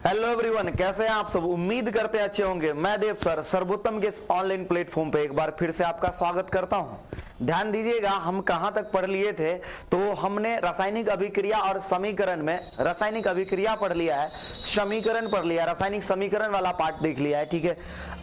Hello everyone, कैसे हैं आप सब। उम्मीद करते हैं अच्छे होंगे। मैं देव सर सर्वोत्तम के इस ऑनलाइन प्लेटफॉर्म पे एक बार फिर से आपका स्वागत करता हूं। ध्यान दीजिएगा, हम कहां तक पढ़ लिए थे। तो हमने रासायनिक अभिक्रिया और समीकरण में रासायनिक अभिक्रिया पढ़ लिया है, समीकरण पढ़ लिया, रासायनिक समीकरण वाला पार्ट देख लिया है। ठीक है,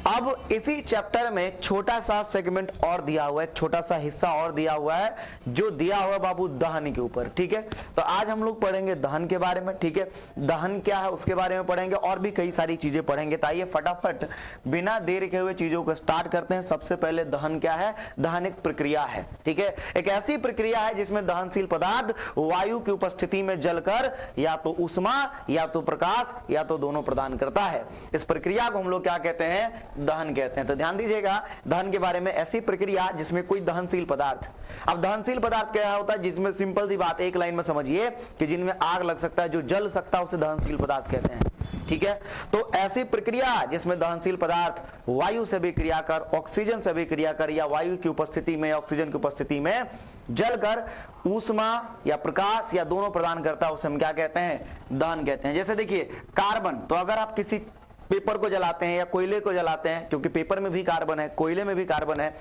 अब इसी चैप्टर में छोटा सा सेगमेंट और दिया हुआ है, छोटा सा हिस्सा और दिया हुआ है, जो दिया हुआ बाबू दहन के ऊपर। ठीक है, तो आज हम लोग पढ़ेंगे दहन के बारे में। ठीक है, दहन क्या है उसके बारे में पढ़ेंगे और भी कई सारी चीजें पढ़ेंगे। तो आइए फटाफट बिना देर के हुए चीजों को स्टार्ट करते हैं। सबसे पहले दहन क्या है। दहन एक प्रक्रिया है। ठीक है, एक ऐसी प्रक्रिया है जिसमें दहनशील पदार्थ वायु की उपस्थिति में जलकर या तो ऊष्मा या तो प्रकाश या तो दोनों प्रदान करता है। इस प्रक्रिया को हम लोग क्या कहते हैं, दहन कहते हैं। तो ध्यान दीजिएगा, दहन के बारे में ऐसी प्रक्रिया जिसमें कोई दहनशील पदार्थ। अब दहनशील पदार्थ क्या होता है, जिसमें सिंपल सी बात एक लाइन में समझिए कि जिनमें आग लग सकता है, जो जल सकता है, उसे दहनशील पदार्थ कहते हैं। ठीक है, तो ऐसी प्रक्रिया जिसमें दहनशील पदार्थ वायु से भी क्रिया कर, ऑक्सीजन से भी क्रिया कर, या वायु की उपस्थिति में, ऑक्सीजन की उपस्थिति में जलकर ऊष्मा या प्रकाश या दोनों प्रदान करता है, उसे हम क्या कहते हैं, दहन कहते हैं। जैसे देखिए कार्बन, तो अगर आप किसी पेपर को जलाते हैं या कोयले को जलाते हैं, क्योंकि पेपर में भी कार्बन है, कोयले में भी कार्बन है,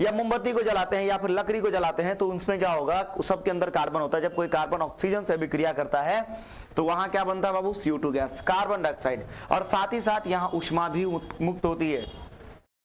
या मोमबत्ती को जलाते हैं या फिर लकड़ी को जलाते हैं, तो उसमें क्या होगा, सबके अंदर कार्बन होता है। जब कोई कार्बन ऑक्सीजन से भी क्रिया करता है तो वहां क्या बनता है बाबू, CO2 गैस, कार्बन डाइऑक्साइड, और साथ ही साथ यहां ऊष्मा भी मुक्त होती है।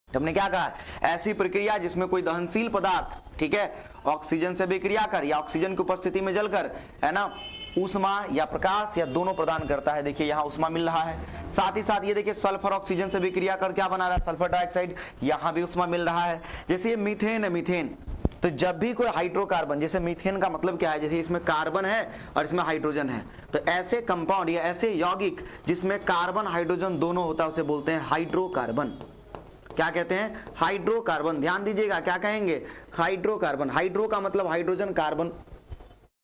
हमने क्या कहा, ऐसी प्रक्रिया जिसमें कोई दहनशील पदार्थ, ठीक है, ऑक्सीजन से भी क्रिया कर या ऑक्सीजन की उपस्थिति में जलकर, है ना, ऊष्मा या प्रकाश या दोनों प्रदान करता है। देखिए यहाँ ऊष्मा मिल रहा है, साथ ही साथ ये देखिए सल्फर ऑक्सीजन से भी क्रिया कर क्या बना रहा है, सल्फर डाइऑक्साइड, यहाँ भी ऊष्मा मिल रहा है। जैसे ये मीथेन है, मीथेन, तो जब भी कोई हाइड्रोकार्बन, जैसे मीथेन का मतलब क्या है, जैसे इसमें कार्बन है और इसमें हाइड्रोजन है, तो ऐसे कंपाउंड या ऐसे यौगिक जिसमें कार्बन हाइड्रोजन दोनों होता है उसे बोलते हैं हाइड्रोकार्बन। क्या कहते हैं, हाइड्रोकार्बन। ध्यान दीजिएगा, क्या कहेंगे, हाइड्रोकार्बन। हाइड्रो का मतलब हाइड्रोजन, कार्बन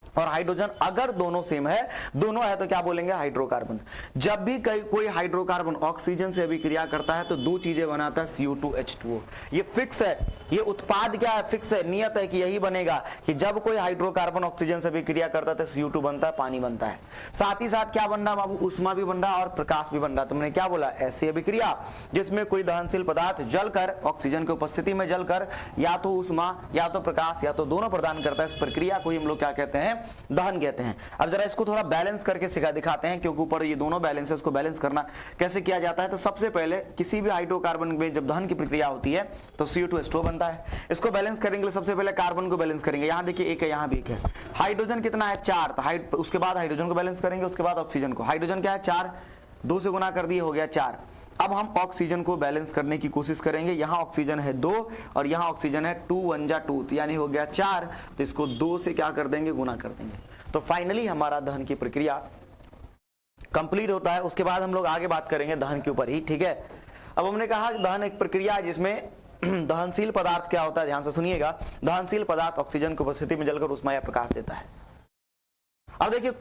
और हाइड्रोजन अगर दोनों सेम है, दोनों है, तो क्या बोलेंगे, हाइड्रोकार्बन। जब भी कोई हाइड्रोकार्बन ऑक्सीजन से अभिक्रिया करता है तो दो चीजें बनाता है, CO2 H2O। ये फिक्स है, ये उत्पाद क्या है, फिक्स है, नियत है कि यही बनेगा, कि जब कोई हाइड्रोकार्बन ऑक्सीजन से अभिक्रिया करता है तो CO2 बनता है, पानी बनता है। साथ ही साथ क्या बन रहा है बाबू, ऊष्मा भी बन रहा है और प्रकाश भी बन रहा है। तुमने क्या बोला, ऐसी अभिक्रिया जिसमें कोई दहनशील पदार्थ जलकर, ऑक्सीजन की उपस्थिति में जलकर या तो ऊष्मा या तो प्रकाश या तो दोनों प्रदान करता है, इस प्रक्रिया को हम लोग क्या कहते हैं, दहन कहते हैं। अब जरा इसको थोड़ा बैलेंस करके दिखाते हैं, क्योंकि ऊपर ये दोनों बैलेंस है, उसको बैलेंस करना कैसे किया जाता है। तो सबसे पहले किसी भी हाइड्रोकार्बन में जब दहन की प्रक्रिया होती है तो CO2 H2O बनता है। इसको बैलेंस करेंगे, सबसे पहले कार्बन को बैलेंस करेंगे। यहाँ देखिए एक है, यहाँ भी एक है। हाइड्रोजन कितना है, 4, तो उसके बाद हाइड्रोजन को बैलेंस करेंगे, उसके बाद ऑक्सीजन को। हाइड्रोजन क्या है, 4, 2 से गुना कर दिए, हो गया 4। अब हम ऑक्सीजन को बैलेंस करने की कोशिश करेंगे। यहाँ ऑक्सीजन है 2 और यहाँ ऑक्सीजन है 2 1 जा 2, यानी हो गया 4, तो इसको 2 से क्या कर देंगे, गुना कर देंगे। तो फाइनली हमारा दहन की प्रक्रिया कंप्लीट होता है। उसके बाद हम लोग आगे बात करेंगे दहन के ऊपर ही। ठीक है, अब हमने कहा कि दहन एक प्रक्रिया है जिसमें दहनशील पदार्थ क्या होता है, ध्यान से सुनिएगा। दहनशील पदार्थ ऑक्सीजन की उपस्थिति में जलकर ऊष्मा या प्रकाश देता है। अब देखिए,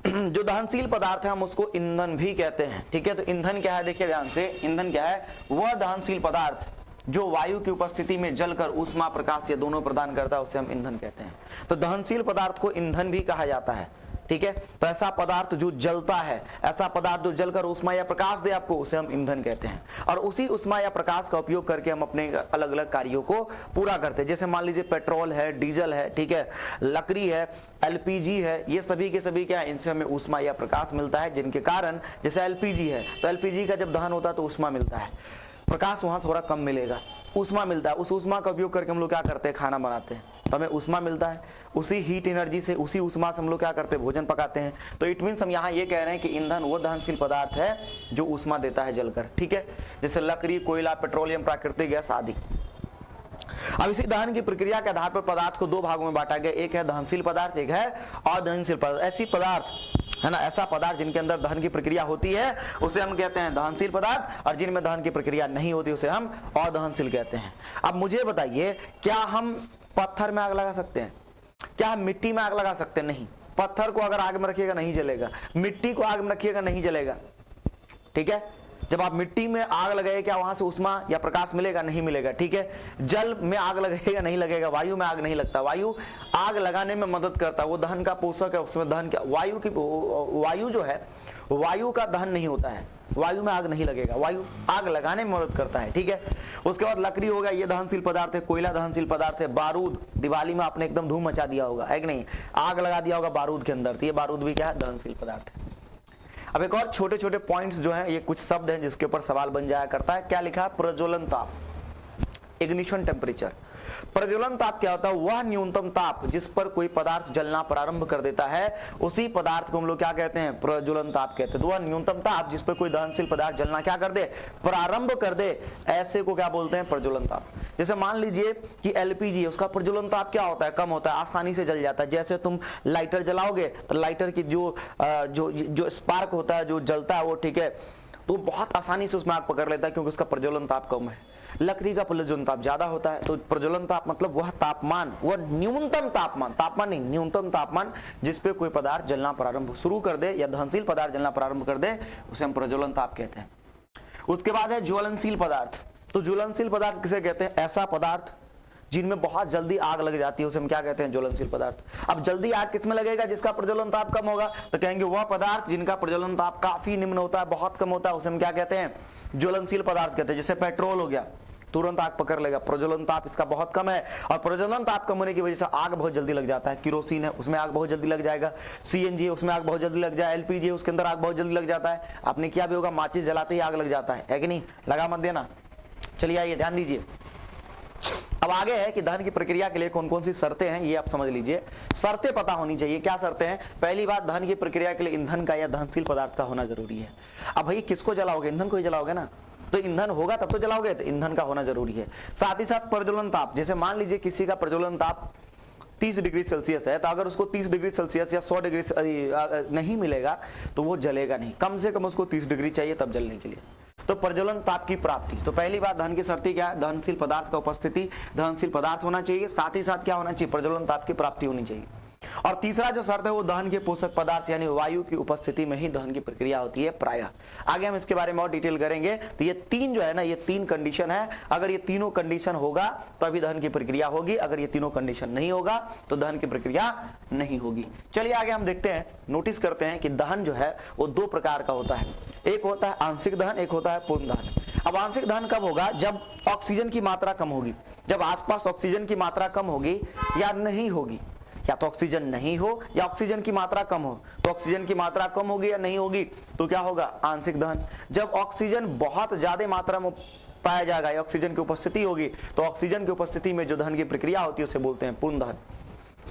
जो दहनशील पदार्थ है हम उसको ईंधन भी कहते हैं। ठीक है, तो ईंधन क्या है, देखिए ध्यान से, ईंधन क्या है, वह दहनशील पदार्थ जो वायु की उपस्थिति में जलकर ऊष्मा प्रकाश ये दोनों प्रदान करता है, उसे हम ईंधन कहते हैं। तो दहनशील पदार्थ को ईंधन भी कहा जाता है। ठीक है, तो ऐसा पदार्थ जो जलता है, ऐसा पदार्थ जो जलकर ऊष्मा या प्रकाश दे आपको, उसे हम ईंधन कहते हैं। और उसी ऊष्मा या प्रकाश का उपयोग करके हम अपने अलग अलग कार्यों को पूरा करते हैं। जैसे मान लीजिए पेट्रोल है, डीजल है, ठीक है, लकड़ी है, LPG है, ये सभी के सभी क्या है, इनसे हमें ऊष्मा या प्रकाश मिलता है, जिनके कारण, जैसे LPG है तो LPG का जब दहन होता है तो ऊष्मा मिलता है, प्रकाश वहां थोड़ा कम मिलेगा, ऊष्मा मिलता है। उस ऊष्मा का उपयोग करके हम लोग क्या करते हैं, खाना बनाते हैं, तो हमें ऊष्मा मिलता है। उसी हीट एनर्जी से, उसी ऊष्मा से हम लोग क्या करते हैं, भोजन पकाते हैं। तो इट मीन्स हम यहाँ ये कह रहे हैं कि ईंधन वो दहनशील पदार्थ है जो ऊष्मा देता है जलकर। ठीक है, जैसे लकड़ी, कोयला, पेट्रोलियम, प्राकृतिक गैस आदि। अब इसी दहन की प्रक्रिया के आधार पर पदार्थ को दो भागों में बांटा गया, एक है दहनशील पदार्थ, एक है अदहनशील पदार्थ। ऐसी पदार्थ है ना, ऐसा पदार्थ जिनके अंदर दहन की प्रक्रिया होती है उसे हम कहते हैं दहनशील पदार्थ, और जिनमें दहन की प्रक्रिया नहीं होती उसे हम अदहनशील कहते हैं। अब मुझे बताइए, क्या हम पत्थर में आग लगा सकते हैं, क्या हम मिट्टी में आग लगा सकते हैं? नहीं। पत्थर को अगर आग में रखिएगा नहीं जलेगा, मिट्टी को आग में रखिएगा नहीं जलेगा। ठीक है, जब आप मिट्टी में आग लगाए, क्या वहां से ऊष्मा या प्रकाश मिलेगा? नहीं मिलेगा। ठीक है, जल में आग लगेगा नहीं लगेगा, वायु में आग नहीं लगता। वायु आग लगाने में मदद करता है, वो दहन का पोषक है, उसमें दहन क्या, वायु जो है वायु का दहन नहीं होता है, वायु में आग नहीं लगेगा, वायु आग लगाने में मदद करता है, ठीक है। उसके बाद लकड़ी हो गया, ये दहनशील पदार्थ है, कोयला दहनशील पदार्थ है, बारूद, दिवाली में आपने एकदम धूम मचा दिया होगा, है कि नहीं, आग लगा दिया होगा बारूद के अंदर, तो ये बारूद भी क्या है, दहनशील पदार्थ है। अब एक और छोटे छोटे पॉइंट्स जो हैं, ये कुछ शब्द हैं जिसके ऊपर सवाल बन जाया करता है। क्या लिखा है, प्रज्वलन ताप, इग्निशन टेम्परेचर। प्रज्वलन ताप क्या होता है, वह न्यूनतम ताप जिस पर कोई पदार्थ जलना प्रारंभ कर देता है, उसी पदार्थ को हम लोग क्या कहते हैं, प्रज्वलन ताप कहते हैं। तो वह न्यूनतम ताप जिस पर कोई दहनशील पदार्थ जलना क्या कर दे, प्रारंभ कर दे, ऐसे को क्या बोलते हैं, प्रज्वलन ताप। जैसे मान लीजिए कि एलपीजी, उसका प्रज्वलन ताप क्या होता है, कम होता है, आसानी से जल जाता है। जैसे तुम लाइटर जलाओगे तो लाइटर की जो स्पार्क होता है, जो जलता है वो, ठीक है, तो बहुत आसानी से उसमें आग पकड़ लेता है क्योंकि उसका प्रज्वलन ताप कम है। लकड़ी का प्रज्वलन ताप ज्यादा होता है। तो प्रज्वलन ताप मतलब वह तापमान, वह न्यूनतम तापमान, तापमान नहीं, न्यूनतम तापमान जिस पे कोई पदार्थ जलना प्रारंभ शुरू कर दे या दहनशील पदार्थ जलना प्रारंभ कर दे, उसे हम प्रज्वलन ताप कहते हैं। उसके बाद है ज्वलनशील पदार्थ। तो ज्वलनशील पदार्थ किसे कहते हैं, ऐसा पदार्थ जिनमें बहुत जल्दी आग लग जाती है, उसे हम क्या कहते हैं, ज्वलनशील पदार्थ। अब जल्दी आग किसमें लगेगा, जिसका प्रज्वलन ताप कम होगा, तो कहेंगे वह पदार्थ जिनका प्रज्वलन ताप काफी निम्न होता है, बहुत कम होता है, उसे हम क्या कहते हैं, ज्वलनशील पदार्थ कहते हैं। जैसे पेट्रोल हो गया, तुरंत आग पकड़ लेगा, प्रज्वलन ताप इसका बहुत कम है, और प्रज्वलन ताप कम होने की वजह से आग बहुत जल्दी लग जाता है। किरोसिन है, उसमें आग बहुत जल्दी लग जाएगा, सीएनजी है, उसमें आग बहुत जल्दी लग जाए, एलपीजी है, उसके अंदर आग बहुत जल्दी लग जाता है। आपने किया भी होगा, माचिस जलाते ही आग लग जाता है कि नहीं, लगा मत देना। चलिए आइए ध्यान दीजिए, अब आगे है कि दहन की प्रक्रिया के लिए कौन कौन सी शर्तें हैं, ये आप समझ लीजिए। शर्तें पता होनी चाहिए। क्या शर्तें हैं, पहली बात, दहन की प्रक्रिया के लिए ईंधन का या दहनशील पदार्थ का होना जरूरी है। अब भाई किसको जलाओगे, ईंधन को ही जलाओगे ना, तो ईंधन होगा तब तो जलाओगे, तो ईंधन का होना जरूरी है। साथ ही साथ प्रज्वलन ताप, जैसे मान लीजिए किसी का प्रज्वलन ताप 30 डिग्री सेल्सियस है, तो अगर उसको 30 डिग्री सेल्सियस या 100 डिग्री नहीं मिलेगा तो वो जलेगा नहीं, कम से कम उसको 30 डिग्री चाहिए तब जलने के लिए। तो प्रज्वलन ताप की प्राप्ति, तो पहली बात दहन की शर्तें क्या है, दहनशील पदार्थ का उपस्थिति, दहनशील पदार्थ होना चाहिए, साथ ही साथ क्या होना चाहिए, प्रज्वलन ताप की प्राप्ति होनी चाहिए। और तीसरा जो शर्त है वो दहन के पोषक पदार्थ यानी वायु की उपस्थिति में ही दहन की प्रक्रिया होती है प्रायः। आगे हम इसके बारे में और डिटेल करेंगे। तो ये तीन जो है ना, ये तीन कंडीशन है, अगर ये तीनों कंडीशन होगा तो अभी दहन की प्रक्रिया होगी, अगर ये तीनों कंडीशन नहीं होगा तो दहन की प्रक्रिया नहीं होगी। चलिए आगे हम देखते हैं, नोटिस करते हैं कि दहन जो है वो दो प्रकार का होता है, एक होता है आंशिक दहन, एक होता है पूर्ण दहन। अब आंशिक दहन कब होगा, जब ऑक्सीजन की मात्रा कम होगी, जब आसपास ऑक्सीजन की मात्रा कम होगी या नहीं होगी, या तो ऑक्सीजन नहीं हो या ऑक्सीजन की मात्रा कम हो। तो ऑक्सीजन की मात्रा कम होगी या नहीं होगी तो क्या होगा, आंशिक दहन। जब ऑक्सीजन बहुत ज्यादा मात्रा में पाया जाएगा या ऑक्सीजन की उपस्थिति होगी, तो ऑक्सीजन की उपस्थिति में जो दहन की प्रक्रिया होती है उसे बोलते हैं पूर्ण दहन।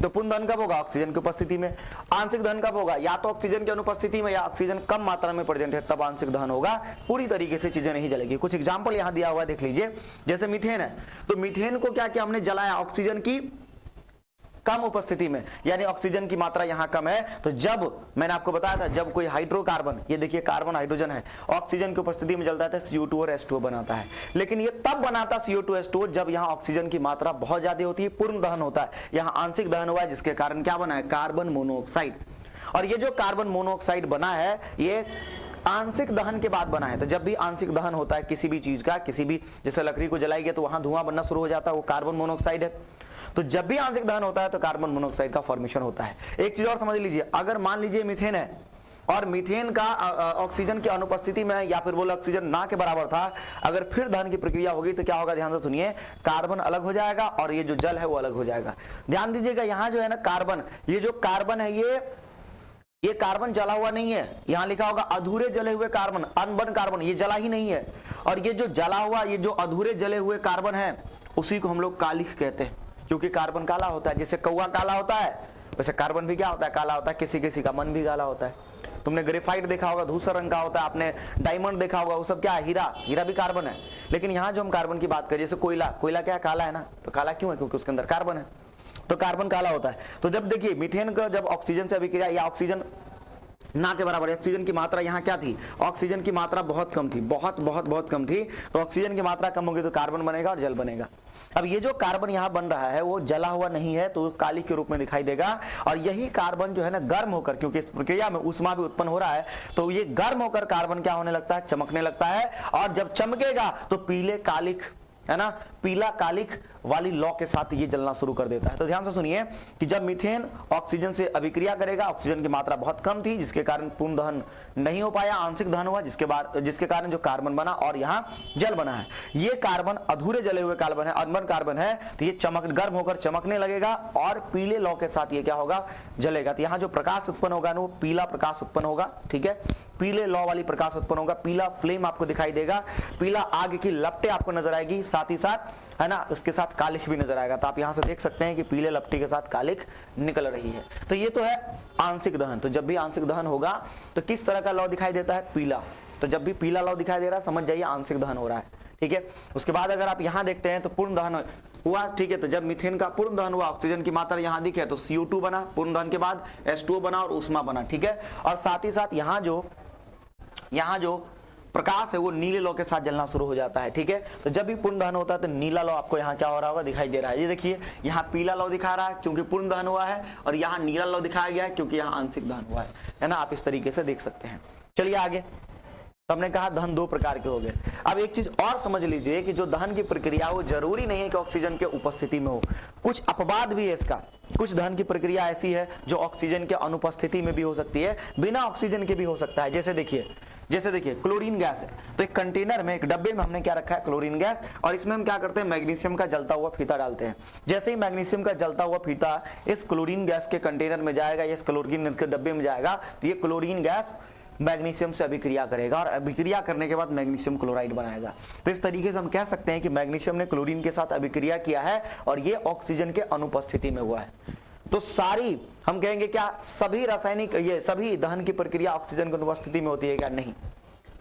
तो पूर्ण दहन कब होगा, ऑक्सीजन की उपस्थिति में। आंशिक दहन कब होगा, या तो ऑक्सीजन की अनुपस्थिति में या ऑक्सीजन कम मात्रा में प्रेजेंट है, तब आंशिक दहन होगा, पूरी तरीके से चीजें नहीं जलेगी। कुछ एग्जांपल यहां दिया हुआ है, देख लीजिए। जैसे मीथेन है, तो मीथेन को क्या किया हमने, जलाया ऑक्सीजन की कम उपस्थिति में, यानी ऑक्सीजन की मात्रा यहां कम है। तो जब मैंने आपको बताया था, जब कोई हाइड्रोकार्बन, ये देखिए कार्बन हाइड्रोजन है, ऑक्सीजन की उपस्थिति में जलता है तो CO2 और H2O बनाता है। लेकिन ये तब बनाता CO2 H2O जब यहां ऑक्सीजन की मात्रा बहुत ज्यादा होती है, पूर्ण दहन होता है। यहां आंशिक दहन हुआ है, जिसके कारण क्या बना है, कार्बन मोनोऑक्साइड। और ये जो कार्बन मोनोऑक्साइड बना है, ये आंशिक दहन के बाद बना है। तो जब भी आंशिक दहन होता है किसी भी चीज का, किसी भी, जैसे लकड़ी को जलाएंगे तो वहां धुआं बनना शुरू हो जाता है, वो कार्बन मोनोऑक्साइड है। तो जब भी आंशिक दहन होता है तो कार्बन मोनोऑक्साइड का फॉर्मेशन होता है। एक चीज और समझ लीजिए, अगर मान लीजिए मीथेन है और मीथेन का ऑक्सीजन की अनुपस्थिति में या फिर बोले ऑक्सीजन ना के बराबर था, अगर फिर दहन की प्रक्रिया होगी तो क्या होगा, ध्यान से सुनिए, कार्बन अलग हो जाएगा और ये जो जल है वो अलग हो जाएगा। ध्यान दीजिएगा, यहाँ जो है ना कार्बन, ये जो कार्बन है ये कार्बन जला हुआ नहीं है, यहां लिखा होगा अधूरे जले हुए कार्बन, अनबर्न कार्बन, ये जला ही नहीं है। और ये जो जला हुआ, ये जो अधूरे जले हुए कार्बन है, उसी को हम लोग कालिख कहते हैं, क्योंकि कार्बन काला होता है। जैसे कौवा काला होता है, वैसे कार्बन भी क्या होता है, काला होता है। किसी किसी का मन भी काला होता है। तुमने ग्रेफाइट देखा होगा, धूसर रंग का होता है। आपने डायमंड देखा होगा, वो सब क्या है, हीरा, हीरा भी कार्बन है। लेकिन यहाँ जो हम कार्बन की बात करें, जैसे कोयला, कोयला क्या है, काला है ना, तो काला क्यों है, क्योंकि उसके अंदर कार्बन है, तो कार्बन काला होता है। तो जब देखिए मीथेन का जब ऑक्सीजन से अभिक्रिया या ऑक्सीजन ना के बराबर, ऑक्सीजन की मात्रा यहाँ क्या थी, ऑक्सीजन की मात्रा बहुत कम थी, बहुत कम थी। तो ऑक्सीजन की मात्रा कम होगी तो कार्बन बनेगा और जल बनेगा। अब ये जो कार्बन यहाँ बन रहा है वो जला हुआ नहीं है, तो कालिख के रूप में दिखाई देगा। और यही कार्बन जो है ना गर्म होकर, क्योंकि इस प्रक्रिया में ऊष्मा भी उत्पन्न हो रहा है, तो ये गर्म होकर कार्बन क्या होने लगता है, चमकने लगता है। और जब चमकेगा तो पीले कालिख, है ना, पीला कालिख वाली लॉ के साथ ये जलना शुरू कर देता है। तो ध्यान से सुनिए कि जब मीथेन ऑक्सीजन से अभिक्रिया करेगा, ऑक्सीजन की मात्रा बहुत कम थी जिसके कारण पूर्ण दहन नहीं हो पाया, आंशिक दहन हुआ, जिसके कारण जो कार्बन बना और यहाँ जल बना है। ये कार्बन अधूरे जले हुए कार्बन है, अनबर्न कार्बन है, तो ये गर्म होकर चमकने लगेगा और पीले लौ के साथ ये क्या होगा, जलेगा। तो यहाँ जो प्रकाश उत्पन्न होगा ना वो पीला प्रकाश उत्पन्न होगा, ठीक है, पीले लौ वाली प्रकाश उत्पन्न होगा, पीला फ्लेम आपको दिखाई देगा, पीला आग की लपटें आपको नजर आएगी, साथ ही साथ है ना उसके साथ कालिख भी नजर आएगा। तो आप यहां से देख सकते हैं कि पीले लपटी के साथ कालिख निकल रही है। तो ये तो है आंशिक दहन। तो जब भी आंशिक दहन होगा तो किस तरह का लौ दिखाई देता है, पीला। तो जब भी पीला लौ दिखाई दे रहा है समझ जाइए आंशिक दहन हो रहा है, ठीक है। उसके बाद अगर आप यहां देखते हैं तो पूर्ण दहन हुआ, ठीक है। तो जब मीथेन का पूर्ण दहन हुआ, ऑक्सीजन की मात्रा यहां दिखे तो CO2 बना, पूर्ण दहन के बाद H2O बना और ऊष्मा बना, ठीक है। और साथ ही साथ यहाँ जो प्रकाश है वो नीले लौ के साथ जलना शुरू हो जाता है, ठीक है। तो जब भी पूर्ण दहन होता है तो नीला लौ आपको यहाँ क्या हो रहा होगा, दिखाई दे रहा है। ये देखिए यहाँ पीला लौ दिखा रहा है क्योंकि पूर्ण दहन हुआ है, और यहाँ नीला लौ दिखाया गया है क्योंकि यहाँ आंशिक दहन हुआ है ना। आप इस तरीके से देख सकते हैं। चलिए आगे, तो हमने कहा दहन दो प्रकार के हो गए। अब एक चीज और समझ लीजिए कि जो दहन की प्रक्रिया वो जरूरी नहीं है कि ऑक्सीजन के उपस्थिति में हो, कुछ अपवाद भी है इसका। कुछ दहन की प्रक्रिया ऐसी है जो ऑक्सीजन के अनुपस्थिति में भी हो सकती है, बिना ऑक्सीजन के भी हो सकता है। जैसे देखिए क्लोरीन गैस है, तो एक कंटेनर में, एक डब्बे में हमने क्या रखा है, क्लोरीन गैस, और इसमें हम क्या करते हैं, मैग्नीशियम का जलता हुआ फीता डालते हैं। जैसे ही मैग्नीशियम का जलता हुआ फीता इस क्लोरीन गैस के कंटेनर में जाएगा, इस क्लोरीन के डब्बे में जाएगा, तो ये क्लोरीन गैस मैग्नीशियम से अभिक्रिया करेगा और अभिक्रिया करने के बाद मैग्नीशियम क्लोराइड बनाएगा। तो इस तरीके से हम कह सकते हैं कि मैग्नीशियम ने क्लोरीन के साथ अभिक्रिया किया है और ये ऑक्सीजन के अनुपस्थिति में हुआ है। तो सारी हम कहेंगे क्या, सभी रासायनिक ये सभी दहन की प्रक्रिया ऑक्सीजन की अनुपस्थिति में होती है क्या, नहीं।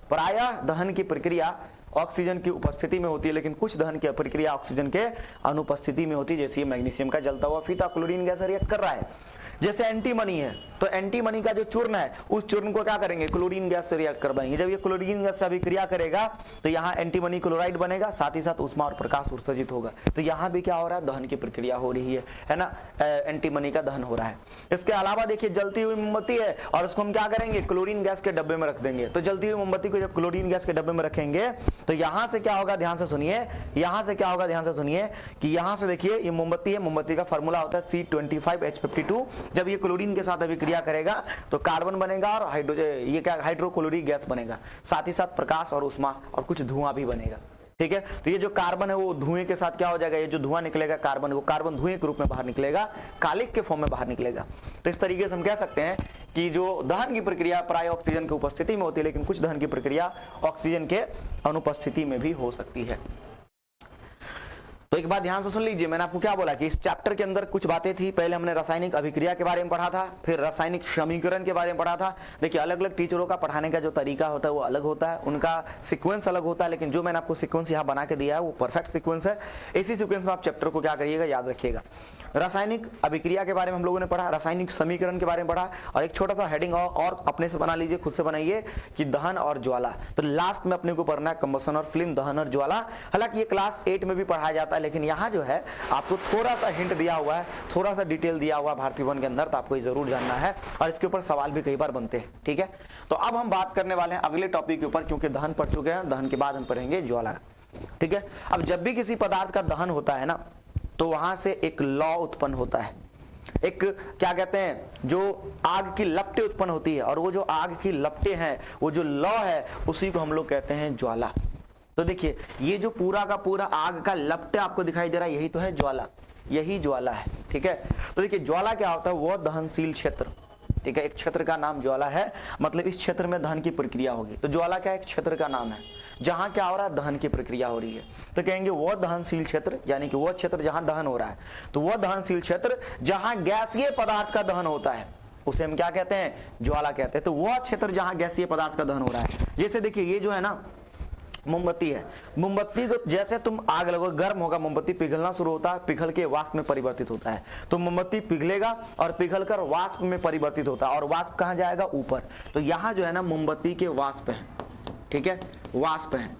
प्रायः दहन की प्रक्रिया ऑक्सीजन की उपस्थिति में होती है, लेकिन कुछ दहन की प्रक्रिया ऑक्सीजन के अनुपस्थिति में होती है। जैसे मैग्नीशियम का जलता हुआ फीता क्लोरीन गैस रिएक्ट कर रहा है। जैसे एंटीमनी है, तो एंटीमनी का जो चूर्ण है उस चूर्ण को क्या करेंगे, क्लोरीन गैस से रिएक्ट करवाएंगे। जब ये क्लोरीन गैस से अभिक्रिया करेगा तो यहाँ एंटीमनी क्लोराइड बनेगा, साथ ही साथ ऊष्मा और प्रकाश उत्सर्जित होगा। तो यहाँ भी क्या हो रहा है, दहन की प्रक्रिया हो रही है ना, एंटीमनी का दहन हो रहा है। इसके अलावा देखिए जलती हुई मोमबत्ती है और उसको हम क्या करेंगे, क्लोरीन गैस के डब्बे में रख देंगे। तो जलती हुई मोमबत्ती को जब क्लोरीन गैस के डब्बे में रखेंगे तो यहाँ से क्या होगा, ध्यान से सुनिए, यहाँ से क्या होगा, ध्यान से सुनिए कि यहाँ से देखिए ये मोमबत्ती है, मोमबत्ती का फॉर्मूला होता है C25H52। जब ये क्लोरीन के साथ अभिक्रिया करेगा तो कार्बन बनेगा और ये क्या, हाइड्रोक्लोरिक गैस बनेगा, साथ ही साथ प्रकाश और ऊष्मा और कुछ धुआं भी बनेगा, ठीक है। तो ये जो कार्बन है वो धुएं के साथ क्या हो जाएगा, ये जो धुआं निकलेगा कार्बन, वो कार्बन धुएं के रूप में बाहर निकलेगा, कालिख के फॉर्म में बाहर निकलेगा। तो इस तरीके से हम कह सकते हैं कि जो दहन की प्रक्रिया प्राय ऑक्सीजन की उपस्थिति में होती है, लेकिन कुछ दहन की प्रक्रिया ऑक्सीजन के अनुपस्थिति में भी हो सकती है। तो एक बात ध्यान से सुन लीजिए, मैंने आपको क्या बोला कि इस चैप्टर के अंदर कुछ बातें थी। पहले हमने रासायनिक अभिक्रिया के बारे में पढ़ा था, फिर रासायनिक समीकरण के बारे में पढ़ा था। देखिए अलग अलग टीचरों का पढ़ाने का जो तरीका होता है वो अलग होता है, उनका सीक्वेंस अलग होता है, लेकिन जो मैंने आपको सीक्वेंस यहाँ बना के दिया है वो परफेक्ट सीक्वेंस है। इसी सीक्वेंस में आप चैप्टर को क्या करिएगा, याद रखिएगा। रासायनिक अभिक्रिया के बारे में हम लोगों ने पढ़ा, रासायनिक समीकरण के बारे में पढ़ा, और एक छोटा सा हेडिंग और अपने से बना लीजिए, खुद से बनाइए कि दहन और ज्वाला। तो लास्ट में अपने को पढ़ना है कंबशन और फ्लेम, दहन और ज्वाला। हालांकि ये क्लास 8 में भी पढ़ाया जाता है, लेकिन यहाँ जो है आपको थोड़ा सा हिंट दिया हुआ है, थोड़ा सा डिटेल दिया हुआ है भारतीय वन के अंदर, तो आपको ये जरूर जानना है और इसके ऊपर सवाल भी कई बार बनते हैं, ठीक है। तो अब हम बात करने वाले हैं अगले टॉपिक के ऊपर, क्योंकि दहन पढ़ चुके हैं, दहन के बाद हम पढ़ेंगे ज्वाला, ठीक है। अब जब भी किसी पदार्थ का दहन होता है ना, तो वहां से एक लौ उत्पन्न होता है, एक क्या कहते हैं, जो आग की लपटें उत्पन्न होती है, और वो जो आग की लपटें हैं, वो जो लौ है, उसी को हम लोग कहते हैं ज्वाला। तो देखिए ये जो पूरा का पूरा आग का लपटे आपको दिखाई दे रहा है, यही तो है ज्वाला, यही ज्वाला है, ठीक है। तो देखिए ज्वाला क्या होता है, वो दहनशील क्षेत्र, ठीक है। एक क्षेत्र का नाम ज्वाला है, मतलब इस क्षेत्र में दहन की प्रक्रिया होगी। तो ज्वाला क्या, एक क्षेत्र का नाम है जहां क्या हो रहा है, दहन की प्रक्रिया हो रही है। तो कहेंगे वो दहनशील क्षेत्र, यानी कि वो क्षेत्र जहां दहन हो रहा है। तो वो दहनशील क्षेत्र जहां गैसीय पदार्थ का दहन होता है उसे हम क्या कहते हैं, ज्वाला कहते हैं। तो वह क्षेत्र जहां गैसीय पदार्थ का दहन हो रहा है, जैसे देखिए ये जो है ना मोमबत्ती है, मोमबत्ती को जैसे तुम आग लगोगे, गर्म होगा, मोमबत्ती पिघलना शुरू होता है, पिघल के वाष्प में परिवर्तित होता है। तो मोमबत्ती पिघलेगा और पिघलकर वाष्प में परिवर्तित होता है, और वाष्प कहाँ जाएगा, ऊपर। तो यहाँ जो है ना मोमबत्ती के वाष्प है, ठीक है, वाष्प है,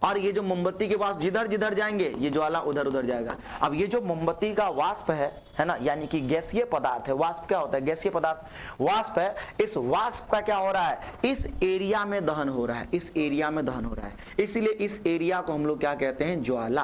और ये जो मोमबत्ती के वाष्प जिधर जिधर जाएंगे ये ज्वाला उधर उधर जाएगा। अब ये जो मोमबत्ती का वाष्प है ना, यानी कि गैसीय पदार्थ है। वाष्प क्या होता है, गैसीय पदार्थ वाष्प है। इस वाष्प का क्या हो रहा है, इस एरिया में दहन हो रहा है, इस एरिया में दहन हो रहा है, इसलिए इस एरिया को हम लोग क्या कहते हैं, ज्वाला।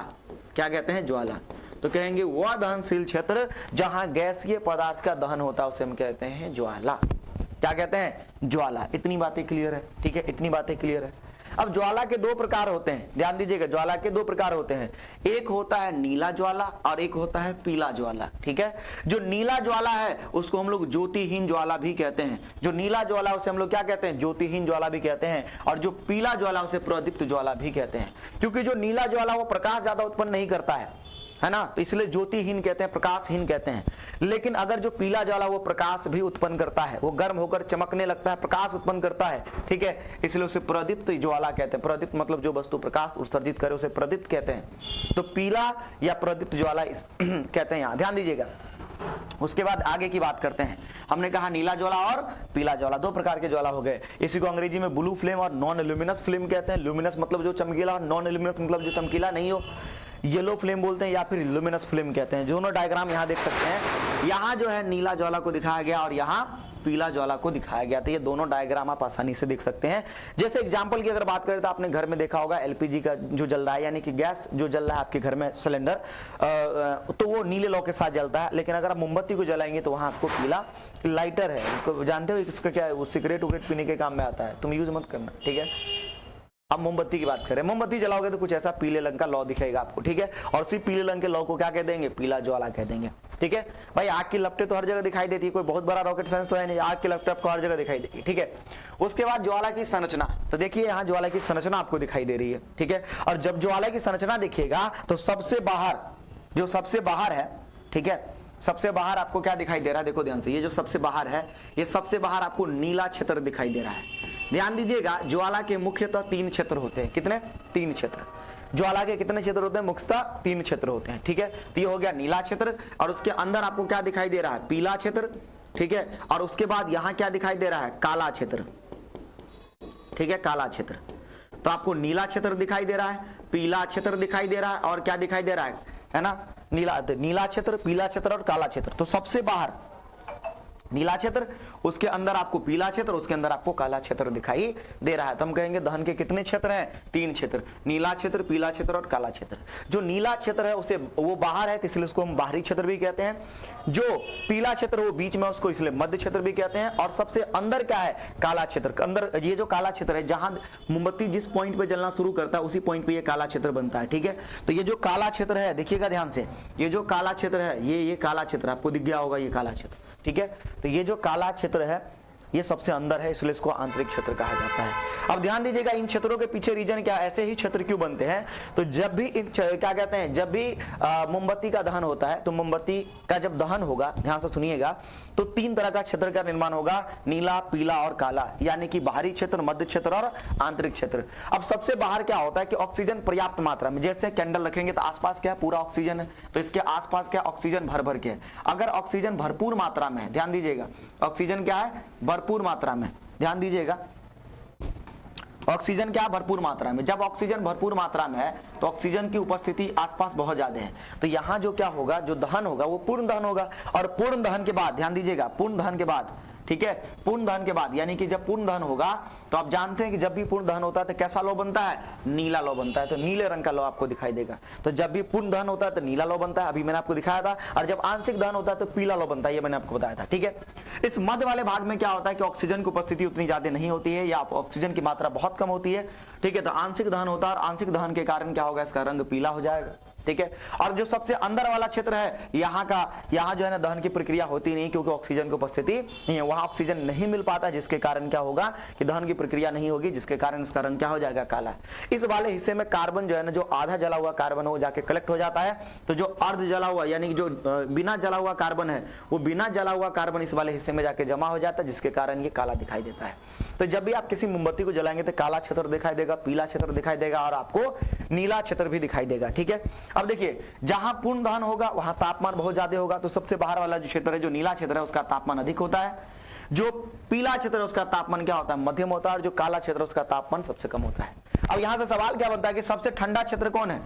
क्या कहते हैं, ज्वाला। तो कहेंगे वह दहनशील क्षेत्र जहां गैसीय पदार्थ का दहन होता है उसे हम कहते हैं ज्वाला। क्या कहते हैं? ज्वाला। इतनी बातें क्लियर है, ठीक है, इतनी बातें क्लियर है। अब ज्वाला के दो प्रकार होते हैं, ध्यान दीजिएगा, ज्वाला के दो प्रकार होते हैं, एक होता है नीला ज्वाला और एक होता है पीला ज्वाला, ठीक है। जो नीला ज्वाला है उसको हम लोग ज्योतिहीन ज्वाला भी कहते हैं, जो नीला ज्वाला उसे हम लोग क्या कहते हैं? ज्योतिहीन ज्वाला भी कहते हैं, और जो पीला ज्वाला उसे प्रदीप्त ज्वाला भी कहते हैं। क्योंकि जो नीला ज्वाला वो प्रकाश ज्यादा उत्पन्न नहीं करता है ना, तो इसलिए ज्योतिहीन कहते हैं, प्रकाशहीन कहते हैं। लेकिन अगर जो पीला ज्वाला वो प्रकाश भी उत्पन्न करता है, वो गर्म होकर चमकने लगता है, प्रकाश उत्पन्न करता है, ठीक है, इसलिए उसे प्रदीप्त ज्वाला कहते हैं। प्रदीप्त मतलब जो वस्तु प्रकाश उत्सर्जित करे उसे प्रदीप्त कहते हैं। तो पीला या प्रदीप्त ज्वाला कहते हैं, यहाँ ध्यान दीजिएगा। उसके बाद आगे की बात करते हैं। हमने कहा नीला ज्वाला और पीला ज्वाला, दो प्रकार के ज्वाला हो गए। इसी को अंग्रेजी में ब्लू फ्लेम और नॉन ल्यूमिनस फ्लेम कहते हैं। ल्यूमिनस मतलब जो चमकीला, और नॉन ल्यूमिनस मतलब जो चमकीला नहीं हो, येलो फ्लेम बोलते हैं या फिर ल्यूमिनस फ्लेम कहते हैं। दोनों डायग्राम यहाँ देख सकते हैं, यहाँ जो है नीला ज्वाला को दिखाया गया और यहाँ पीला ज्वाला को दिखाया गया। तो ये दोनों डायग्राम आप आसानी से देख सकते हैं। जैसे एग्जांपल की अगर बात करें तो आपने घर में देखा होगा एलपीजी का जो जल रहा है, यानी कि गैस जो जल रहा है आपके घर में सिलेंडर, तो वो नीले लौ के साथ जलता है। लेकिन अगर आप मोमबत्ती को जलाएंगे तो वहां आपको पीला, लाइटर है, जानते हो इसका क्या है, वो सिगरेट उगरेट पीने के काम में आता है, तुम यूज मत करना, ठीक है। अब मोमबत्ती की बात करें, मोमबत्ती जलाओगे तो कुछ ऐसा पीले रंग का लौ दिखेगा आपको, ठीक है, और सिर्फ पीले रंग के लौ को क्या कह देंगे? पीला ज्वाला कह देंगे, ठीक है। भाई आग की लपटें तो हर जगह दिखाई देती है, कोई बहुत बड़ा रॉकेट साइंस तो है नहीं, आग की लपटें आपको हर जगह दिखाई देगी, ठीक है। उसके बाद ज्वाला की संरचना, तो देखिए यहाँ ज्वाला की संरचना आपको दिखाई दे रही है, ठीक है। और जब ज्वाला की संरचना देखिएगा तो सबसे बाहर, जो सबसे बाहर है, ठीक है, सबसे बाहर आपको क्या दिखाई दे रहा है? देखो ध्यान से, ये जो सबसे बाहर है, ये सबसे बाहर आपको नीला क्षेत्र दिखाई दे रहा है। ध्यान दीजिएगा, ज्वाला के मुख्यतः 3 क्षेत्र होते हैं। कितने? 3 क्षेत्र। ज्वाला के कितने क्षेत्र होते हैं? मुख्यतः 3 क्षेत्र होते हैं, ठीक है। तो ये हो गया नीला क्षेत्र, और उसके अंदर आपको क्या दिखाई दे रहा है? पीला क्षेत्र, ठीक है। और उसके बाद यहाँ क्या दिखाई दे रहा है? काला क्षेत्र, ठीक है, काला क्षेत्र। तो आपको नीला क्षेत्र दिखाई दे रहा है, पीला क्षेत्र दिखाई दे रहा है, और क्या दिखाई दे रहा है ना, नीला क्षेत्र, पीला क्षेत्र और काला क्षेत्र। तो सबसे बाहर नीला क्षेत्र, उसके अंदर आपको पीला क्षेत्र, उसके अंदर आपको काला क्षेत्र दिखाई दे रहा है। तो हम कहेंगे दहन के कितने क्षेत्र हैं? 3 क्षेत्र, नीला क्षेत्र, पीला क्षेत्र और काला क्षेत्र। जो नीला क्षेत्र है उसे वो बाहर है, इसलिए उसको हम बाहरी क्षेत्र भी कहते हैं। जो पीला क्षेत्र वो बीच में, उसको इसलिए मध्य क्षेत्र भी कहते हैं। और सबसे अंदर क्या है? काला क्षेत्र। अंदर ये जो काला क्षेत्र है, जहां मोमबत्ती जिस पॉइंट पे जलना शुरू करता है उसी पॉइंट पे ये काला क्षेत्र बनता है, ठीक है। तो ये जो काला क्षेत्र है, देखिएगा ध्यान से, ये जो काला क्षेत्र है, ये काला क्षेत्र आपको दिख गया होगा, ये काला क्षेत्र, ठीक है। तो ये जो काला क्षेत्र है ये सबसे अंदर है, इसलिए इसको आंतरिक क्षेत्र कहा जाता है। अब ध्यान दीजिएगा, इन क्षेत्रों के पीछे रीजन क्या, ऐसे ही क्षेत्र क्यों बनते हैं? तो जब भी क्या कहते हैं, जब भी मोमबत्ती का दहन होता है, तो मोमबत्ती का जब दहन होगा, ध्यान से सुनिएगा, तो 3 तरह का क्षेत्र का निर्माण होगा, नीला, पीला और काला, यानी कि बाहरी क्षेत्र, मध्य क्षेत्र और आंतरिक क्षेत्र। अब सबसे बाहर क्या होता है कि ऑक्सीजन पर्याप्त मात्रा में, जैसे कैंडल रखेंगे तो आसपास क्या है? पूरा ऑक्सीजन है, तो इसके आसपास क्या? ऑक्सीजन भर भर के है। अगर ऑक्सीजन भरपूर मात्रा में है, ध्यान दीजिएगा, ऑक्सीजन क्या है? भरपूर मात्रा में, ध्यान दीजिएगा, ऑक्सीजन क्या? भरपूर मात्रा में। जब ऑक्सीजन भरपूर मात्रा में है तो ऑक्सीजन की उपस्थिति आसपास बहुत ज्यादा है, तो यहां जो क्या होगा, जो दहन होगा वो पूर्ण दहन होगा। और पूर्ण दहन के बाद, ध्यान दीजिएगा, पूर्ण दहन के बाद, ठीक है, पूर्ण दहन के बाद, यानी कि जब पूर्ण दहन होगा तो आप जानते हैं कि जब भी पूर्ण दहन होता है तो कैसा लौ बनता है? नीला लौ बनता है। तो नीले रंग का लौ आपको दिखाई देगा। तो जब भी पूर्ण दहन होता है तो नीला लौ बनता है, अभी मैंने आपको दिखाया था। और जब आंशिक दहन होता है तो पीला लौ बनता है, ये मैंने आपको बताया था, ठीक है। इस मध्य वाले भाग में क्या होता है कि ऑक्सीजन की उपस्थिति उतनी ज्यादा नहीं होती है, या ऑक्सीजन की मात्रा बहुत कम होती है, ठीक है। तो आंशिक दहन होता है, और आंशिक दहन के कारण क्या होगा? इसका रंग पीला हो जाएगा, ठीक है। और जो सबसे अंदर वाला क्षेत्र है, यहाँ जो है ना दहन की प्रक्रिया होती नहीं, क्योंकि ऑक्सीजन की उपस्थिति नहीं है, वहां ऑक्सीजन नहीं मिल पाता, जिसके कारण क्या होगा कि दहन की प्रक्रिया नहीं होगी, जिसके कारण इसका रंग क्या हो जाएगा? काला। इस वाले हिस्से में कार्बन जो है ना, जो आधा जला हुआ कार्बन है वो जाके कलेक्ट हो जाता है। तो जो अर्ध जला हुआ, यानी जो बिना जला हुआ कार्बन है, वो बिना जला हुआ कार्बन इस वाले हिस्से में जाके जमा हो जाता है, जिसके कारण ये काला दिखाई देता है। तो जब भी आप किसी मोमबत्ती को जलाएंगे तो काला क्षेत्र दिखाई देगा, पीला क्षेत्र दिखाई देगा, और आपको नीला क्षेत्र भी दिखाई देगा, ठीक है। अब देखिए, जहां पूर्ण दहन होगा वहां तापमान बहुत ज्यादा होगा, तो सबसे बाहर वाला जो क्षेत्र है, जो नीला क्षेत्र है, उसका तापमान अधिक होता है। जो पीला क्षेत्र है उसका तापमान क्या होता है? मध्यम होता है। और जो काला क्षेत्र है उसका तापमान सबसे कम होता है। अब यहां से सवाल क्या बनता है कि सबसे ठंडा क्षेत्र कौन है?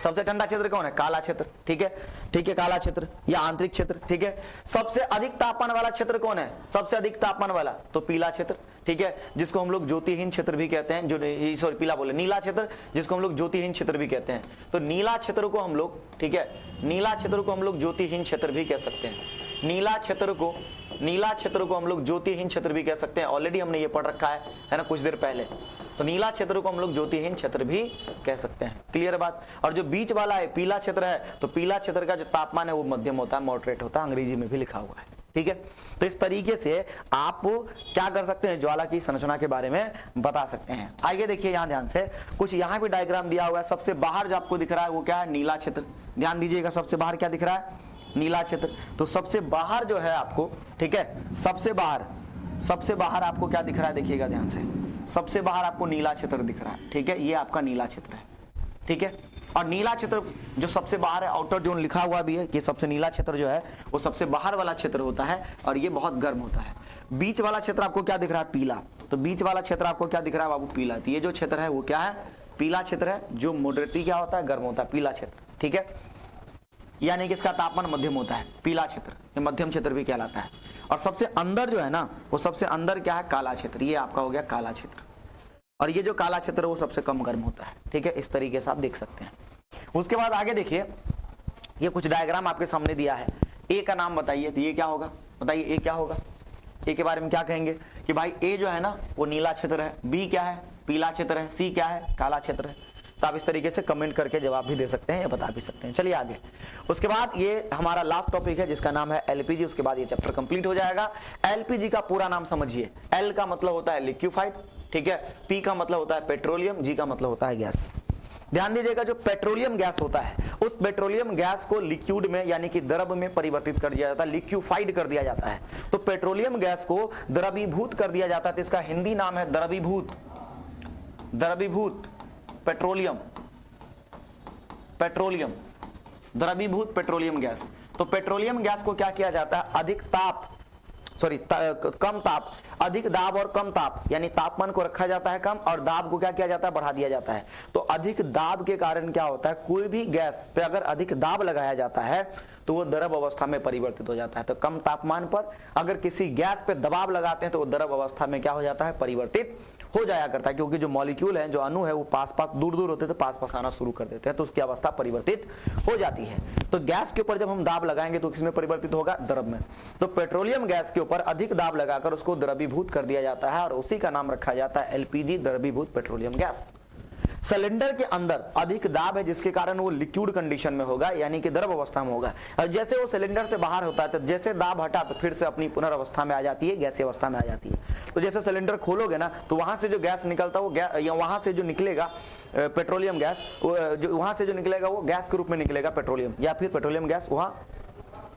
सबसे ठंडा क्षेत्र कौन है? काला क्षेत्र। ठीक है, ठीक है, काला क्षेत्र या आंतरिक क्षेत्र। ठीक है, सबसे अधिक तापमान वाला क्षेत्र कौन है? सबसे अधिक तापमान वाला तो पीला क्षेत्र। ठीक है, जिसको हम लोग ज्योतिहीन क्षेत्र भी कहते हैं, जो सॉरी पीला बोले, नीला क्षेत्र, जिसको हम लोग ज्योतिहीन क्षेत्र भी कहते हैं। तो नीला क्षेत्र को हम लोग, ठीक है, नीला क्षेत्र को हम लोग ज्योतिहीन क्षेत्र भी कह सकते हैं। नीला क्षेत्र को हम लोग ज्योतिहीन क्षेत्र भी कह सकते हैं। ऑलरेडी हमने ये पढ़ रखा है ना, कुछ देर पहले। तो नीला क्षेत्र को हम लोग ज्योतिहीन क्षेत्र भी कह सकते हैं। क्लियर बात। और जो बीच वाला है पीला क्षेत्र है, तो पीला क्षेत्र का जो तापमान है वो मध्यम होता है, मॉडरेट होता है, अंग्रेजी में भी लिखा हुआ है। ठीक है, तो इस तरीके से आप क्या कर सकते हैं, ज्वाला की संरचना के बारे में बता सकते हैं। आइए देखिए यहां ध्यान से, कुछ यहां भी डायग्राम दिया हुआ है। सबसे बाहर जो आपको दिख रहा है वो क्या है? नीला क्षेत्र। ध्यान दीजिएगा, सबसे बाहर क्या दिख रहा है? नीला क्षेत्र। तो सबसे बाहर जो है आपको, ठीक है, सबसे बाहर आपको क्या दिख रहा है? देखिएगा ध्यान से, सबसे बाहर आपको नीला क्षेत्र दिख रहा है। ठीक है, ये आपका नीला क्षेत्र है। ठीक है, और नीला क्षेत्र जो सबसे बाहर है, आउटर जोन लिखा हुआ भी है कि सबसे नीला क्षेत्र जो है वो सबसे बाहर वाला क्षेत्र होता है और ये बहुत गर्म होता है। बीच वाला क्षेत्र आपको क्या दिख रहा है? पीला। तो बीच वाला क्षेत्र आपको क्या दिख रहा है बाबू? पीला। तो ये जो क्षेत्र है वो क्या है? पीला क्षेत्र है, जो मॉडरेटली क्या होता है? गर्म होता है, पीला क्षेत्र। ठीक है, यानी कि इसका तापमान मध्यम होता है, पीला क्षेत्र, ये मध्यम क्षेत्र भी कहलाता है। और सबसे अंदर जो है ना, वो सबसे अंदर क्या है? काला क्षेत्र। ये आपका हो गया काला क्षेत्र। और ये जो काला क्षेत्र है वो सबसे कम गर्म होता है। ठीक है, इस तरीके से आप देख सकते हैं। उसके बाद आगे देखिए, ये कुछ डायग्राम आपके सामने दिया है। ए का नाम बताइए, तो ये क्या होगा? बताइए ए क्या होगा? ए के बारे में क्या कहेंगे कि भाई ए जो है ना वो नीला क्षेत्र है, बी क्या है? पीला क्षेत्र है, सी क्या है? काला क्षेत्र है। तो आप इस तरीके से कमेंट करके जवाब भी दे सकते हैं या बता भी सकते हैं। चलिए आगे। उसके बाद ये हमारा लास्ट टॉपिक है जिसका नाम है एलपीजी। उसके बाद ये चैप्टर कंप्लीट हो जाएगा। एलपीजी का पूरा नाम समझिए। एल का मतलब होता है लिक्विफाइड, ठीक है, पी का मतलब होता है पेट्रोलियम, जी का मतलब होता है गैस। ध्यान दीजिएगा, जो पेट्रोलियम गैस होता है उस पेट्रोलियम गैस को लिक्विड में यानी कि द्रव में परिवर्तित कर दिया जाता है, लिक्विफाइड कर दिया जाता है। तो पेट्रोलियम गैस को द्रवीभूत कर दिया जाता है। तो इसका हिंदी नाम है द्रवीभूत, पेट्रोलियम, द्रवीभूत पेट्रोलियम गैस। तो पेट्रोलियम गैस को क्या किया जाता है? कम ताप, अधिक दाब और कम ताप, यानी तापमान को रखा जाता है कम और दाब को क्या किया जाता है? बढ़ा दिया जाता है। तो अधिक दाब के कारण क्या होता है? कोई भी गैस पे अगर अधिक दाब लगाया जाता है तो वो द्रव अवस्था में परिवर्तित हो जाता है। तो कम तापमान पर अगर किसी गैस पे दबाव लगाते हैं तो वो द्रव अवस्था में क्या हो जाता है? परिवर्तित हो जाया करता है, क्योंकि जो मॉलिक्यूल है, जो अणु है, वो पास दूर होते तो पास आना शुरू कर देते हैं, तो उसकी अवस्था परिवर्तित हो जाती है। तो गैस के ऊपर जब हम दाब लगाएंगे तो किसमें परिवर्तित होगा? द्रव में। तो पेट्रोलियम गैस के ऊपर अधिक दाब लगाकर उसको द्रवीभूत कर दिया जाता है और उसी का नाम रखा जाता है एलपीजी, द्रवीभूत पेट्रोलियम गैस। सिलेंडर के अंदर अधिक दाब है जिसके कारण वो लिक्विड कंडीशन में होगा, यानी कि द्रव अवस्था में होगा। और जैसे वो सिलेंडर से बाहर होता है तो जैसे दाब हटा तो फिर से अपनी पुनर्वस्था में आ जाती है, गैसीय अवस्था में आ जाती है। तो जैसे सिलेंडर खोलोगे ना तो वहां से जो गैस निकलता है वो या वहां से जो निकलेगा पेट्रोलियम गैस, वहां से जो निकलेगा वो गैस के रूप में निकलेगा पेट्रोलियम, या फिर पेट्रोलियम गैस वहां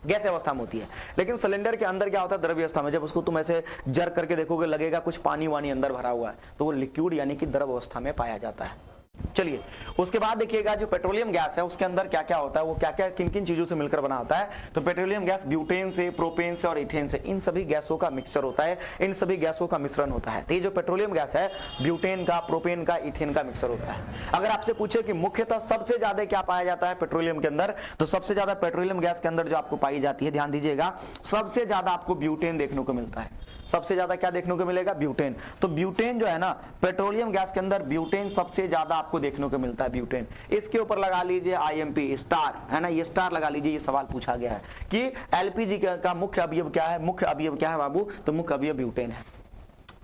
गैस अवस्था में होती है। लेकिन सिलेंडर के अंदर क्या होता है? द्रव्य अवस्था में। जब उसको तुम ऐसे जर करके देखोगे लगेगा कुछ पानी वानी अंदर भरा हुआ है, तो वो लिक्विड यानी कि द्रव अवस्था में पाया जाता है। चलिए उसके बाद देखिएगा, जो पेट्रोलियम गैस है उसके अंदर क्या क्या होता है, वो क्या क्या किन किन चीजों से मिलकर बना होता है। तो पेट्रोलियम गैस ब्यूटेन से, प्रोपेन से और इथेन से, इन सभी गैसों का मिक्सचर होता है, इन सभी गैसों का मिश्रण होता है। तो ये जो पेट्रोलियम गैस है ब्यूटेन का, प्रोपेन का, इथेन का मिक्सचर होता है। अगर आपसे पूछे कि मुख्यतः सबसे ज्यादा क्या पाया जाता है पेट्रोलियम के अंदर, तो सबसे ज्यादा पेट्रोलियम गैस के अंदर जो आपको पाई जाती है, ध्यान दीजिएगा, सबसे ज्यादा आपको ब्यूटेन देखने को मिलता है। सबसे ज्यादा क्या देखने को मिलेगा? ब्यूटेन। तो ब्यूटेन जो है ना, पेट्रोलियम गैस के अंदर ब्यूटेन सबसे ज्यादा आपको देखने को मिलता है, ब्यूटेन। इसके ऊपर लगा लीजिए IMP स्टार, है ना, ये स्टार लगा लीजिए। ये सवाल पूछा गया है कि एलपीजी का मुख्य अवयव क्या है? मुख्य अवयव क्या है बाबू? तो मुख्य अवयव ब्यूटेन है।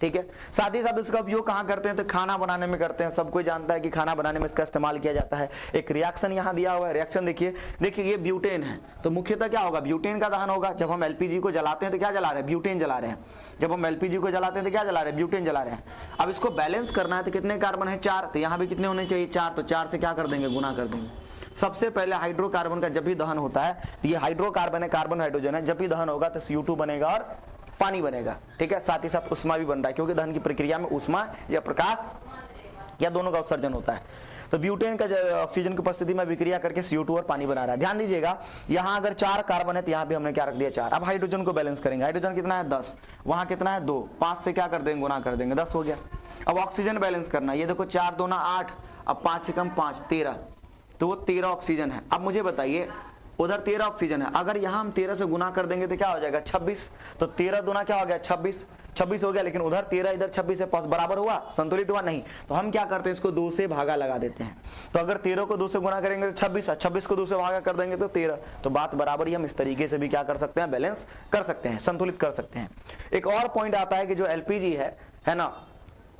ठीक है, साथ ही साथ उसका उपयोग कहां करते हैं? तो खाना बनाने में करते हैं। सब कोई जानता है कि खाना बनाने में इसका इस्तेमाल किया जाता है। एक रिएक्शन यहां दिया हुआ है, रिएक्शन देखिए ये ब्यूटेन है। तो मुख्यतः क्या होगा? ब्यूटेन का दहन होगा। जब हम एलपीजी को जलाते हैं तो क्या जला रहे हैं? ब्यूटेन जला रहे हैं। जब हम एलपीजी को जलाते हैं तो क्या जला रहे हैं? ब्यूटेन जला रहे हैं। अब इसको बैलेंस करना है तो कितने कार्बन है? 4। तो यहाँ भी कितने होने चाहिए? 4। तो 4 से क्या कर देंगे? गुना कर देंगे। सबसे पहले हाइड्रोकार्बन का जब भी दहन होता है तो ये हाइड्रोकार्बन है, कार्बन हाइड्रोजन है, जब भी दहन होगा तो CO2 बनेगा और पानी बनेगा। ठीक है, साथ ही साथ उष्मा भी बन रहा है, क्योंकि दहन की प्रक्रिया में उष्मा या प्रकाश या दोनों का उत्सर्जन होता है। तो ब्यूटेन का ऑक्सीजन की उपस्थिति में विक्रिया करके CO2 और पानी बना रहा है। ध्यान दीजिएगा, यहाँ अगर 4 कार्बन है तो यहाँ भी हमने क्या रख दिया? 4। अब हाइड्रोजन को बैलेंस करेंगे। हाइड्रोजन कितना है? 10। वहां कितना है? 2। 5 से क्या कर देंगे? गुना कर देंगे, 10 हो गया। अब ऑक्सीजन बैलेंस करना, ये देखो 4 दूना 8, अब 5 से कम 5, 13। तो वो 13 ऑक्सीजन है। अब मुझे बताइए उधर 13 ऑक्सीजन है, अगर यहाँ हम 13 से गुना कर देंगे तो क्या हो जाएगा 26, तो 13 दूना क्या हो गया 26 हो गया, लेकिन उधर 13 इधर 26 है, बराबर हुआ, संतुलित हुआ नहीं। तो हम क्या करते हैं, इसको 2 से भागा लगा देते हैं। तो अगर 13 को 2 से गुना करेंगे तो 26 को 2 से भागा कर देंगे तो 13, तो बात बराबर ही। हम इस तरीके से भी क्या कर सकते हैं, बैलेंस कर सकते हैं, संतुलित कर सकते हैं। एक और पॉइंट आता है कि जो एलपीजी है ना,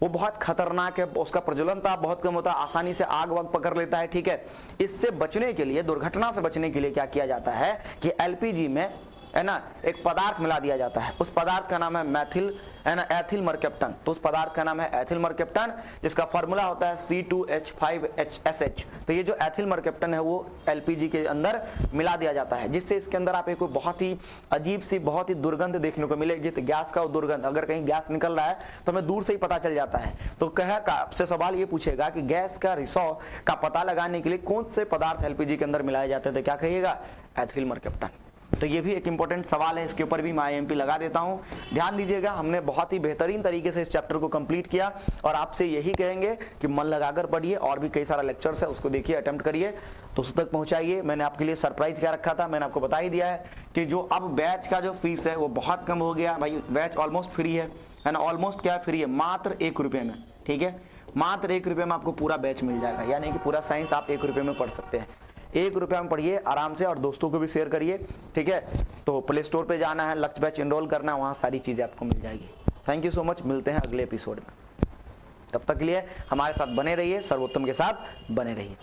वो बहुत खतरनाक है, उसका प्रज्वलन ताप बहुत कम होता है, आसानी से आग वाग पकड़ लेता है, ठीक है। इससे बचने के लिए, दुर्घटना से बचने के लिए क्या किया जाता है कि एलपीजी में है ना एक पदार्थ मिला दिया जाता है। उस पदार्थ का नाम है मैथिल, है ना, एथिल मरकैप्टन। तो उस पदार्थ का नाम है एथिल मरकैप्टन, जिसका फार्मूला होता है C2H5SH। तो ये जो एथिल मरकैप्टन है वो एलपीजी के अंदर मिला दिया जाता है, जिससे इसके अंदर आप एक बहुत ही अजीब सी, बहुत ही दुर्गंध देखने को मिलेगी। तो गैस का दुर्गंध, अगर कहीं गैस निकल रहा है तो हमें दूर से ही पता चल जाता है। तो आपसे सवाल ये पूछेगा कि गैस का रिसॉ का पता लगाने के लिए कौन से पदार्थ एलपीजी के अंदर मिलाए जाते हैं, तो क्या कहिएगा, एथिल मरकैप्टन। तो ये भी एक इंपॉर्टेंट सवाल है, इसके ऊपर भी मैं IMP लगा देता हूं। ध्यान दीजिएगा, हमने बहुत ही बेहतरीन तरीके से इस चैप्टर को कंप्लीट किया और आपसे यही कहेंगे कि मन लगाकर पढ़िए, और भी कई सारा लेक्चर्स है उसको देखिए, अटेम्प्ट करिए, तो उस तक पहुंचाइए। मैंने आपके लिए सरप्राइज क्या रखा था, मैंने आपको बता ही दिया है कि जो अब बैच का जो फीस है वो बहुत कम हो गया भाई। बैच ऑलमोस्ट फ्री है ना, ऑलमोस्ट क्या फ्री है, मात्र 1 रुपये में, ठीक है। मात्र 1 रुपये में आपको पूरा बैच मिल जाएगा, यानी कि पूरा साइंस आप 1 रुपये में पढ़ सकते हैं। 1 रुपया में पढ़िए आराम से, और दोस्तों को भी शेयर करिए, ठीक है। तो प्ले स्टोर पे जाना है, लक्ष्य बैच इनरोल करना है, वहाँ सारी चीज़ें आपको मिल जाएगी। थैंक यू सो मच, मिलते हैं अगले एपिसोड में। तब तक के लिए हमारे साथ बने रहिए, सर्वोत्तम के साथ बने रहिए।